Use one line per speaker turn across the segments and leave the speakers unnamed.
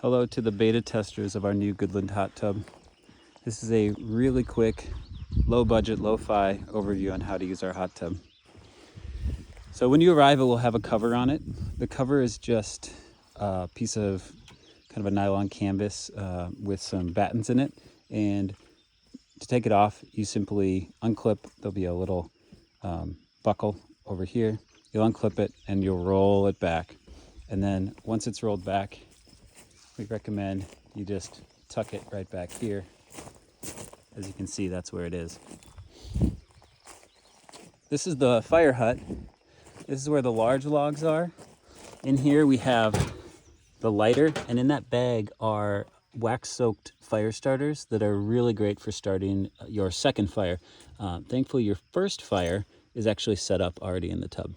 Hello to the beta testers of our new Goodland hot tub. This is a really quick, low budget, lo-fi overview on how to use our hot tub. So when you arrive, it will have a cover on it. The cover is just a piece of kind of a nylon canvas with some battens in it. And to take it off, you simply unclip. There'll be a little buckle over here. You'll unclip it and you'll roll it back. And then once it's rolled back, we recommend you just tuck it right back here. As you can see, that's where it is. This is the fire hut. This is where the large logs are. In here we have the lighter, and in that bag are wax-soaked fire starters that are really great for starting your second fire. Thankfully, your first fire is actually set up already in the tub.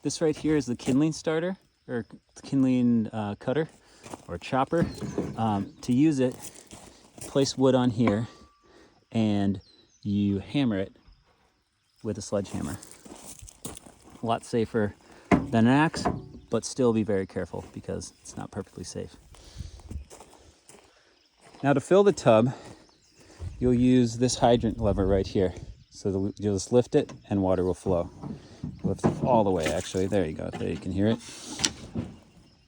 This right here is the kindling starter, or kindling cutter or chopper. To use it, place wood on here and you hammer it with a sledgehammer. A lot safer than an axe, but still be very careful because it's not perfectly safe. Now to fill the tub, you'll use this hydrant lever right here. So you'll just lift it and water will flow. Lift it all the way, actually. There you go. There you can hear it.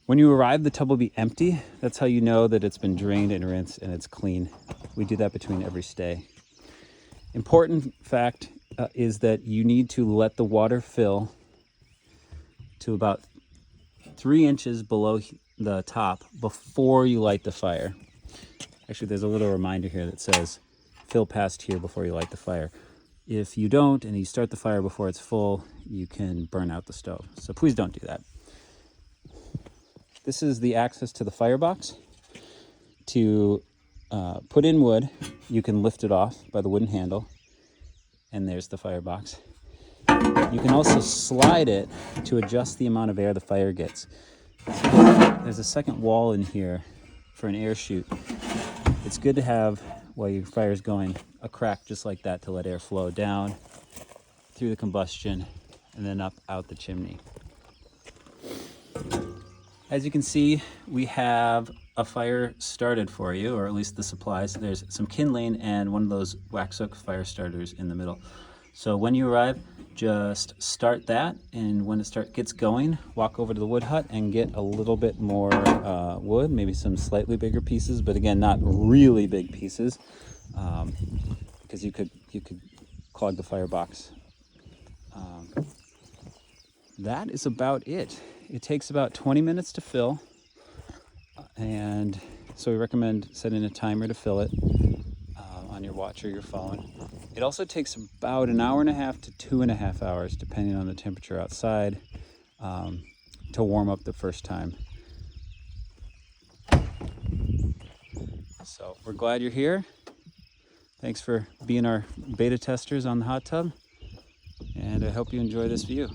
When you arrive, the tub will be empty. That's how you know that it's been drained and rinsed and it's clean. We do that between every stay. Important fact is that you need to let the water fill to about 3 inches below the top before you light the fire. Actually, there's a little reminder here that says fill past here before you light the fire. If you don't and you start the fire before it's full, you can burn out the stove. So please don't do that. This is the access to the firebox. To put in wood, you can lift it off by the wooden handle, and there's the firebox. You can also slide it to adjust the amount of air the fire gets. There's a second wall in here for an air chute. It's good to have, while your fire is going, a crack just like that to let air flow down through the combustion and then up out the chimney. As you can see, we have a fire started for you, or at least the supplies. There's some kindling and one of those wax-soaked fire starters in the middle. So when you arrive, just start that, and when it gets going, walk over to the wood hut and get a little bit more wood, maybe some slightly bigger pieces, but again, not really big pieces, because you could clog the firebox. That is about it. It takes about 20 minutes to fill, and so we recommend setting a timer to fill it on your watch or your phone. It also takes about 1.5 hours to 2.5 hours, depending on the temperature outside, to warm up the first time. So we're glad you're here. Thanks for being our beta testers on the hot tub, and I hope you enjoy this view.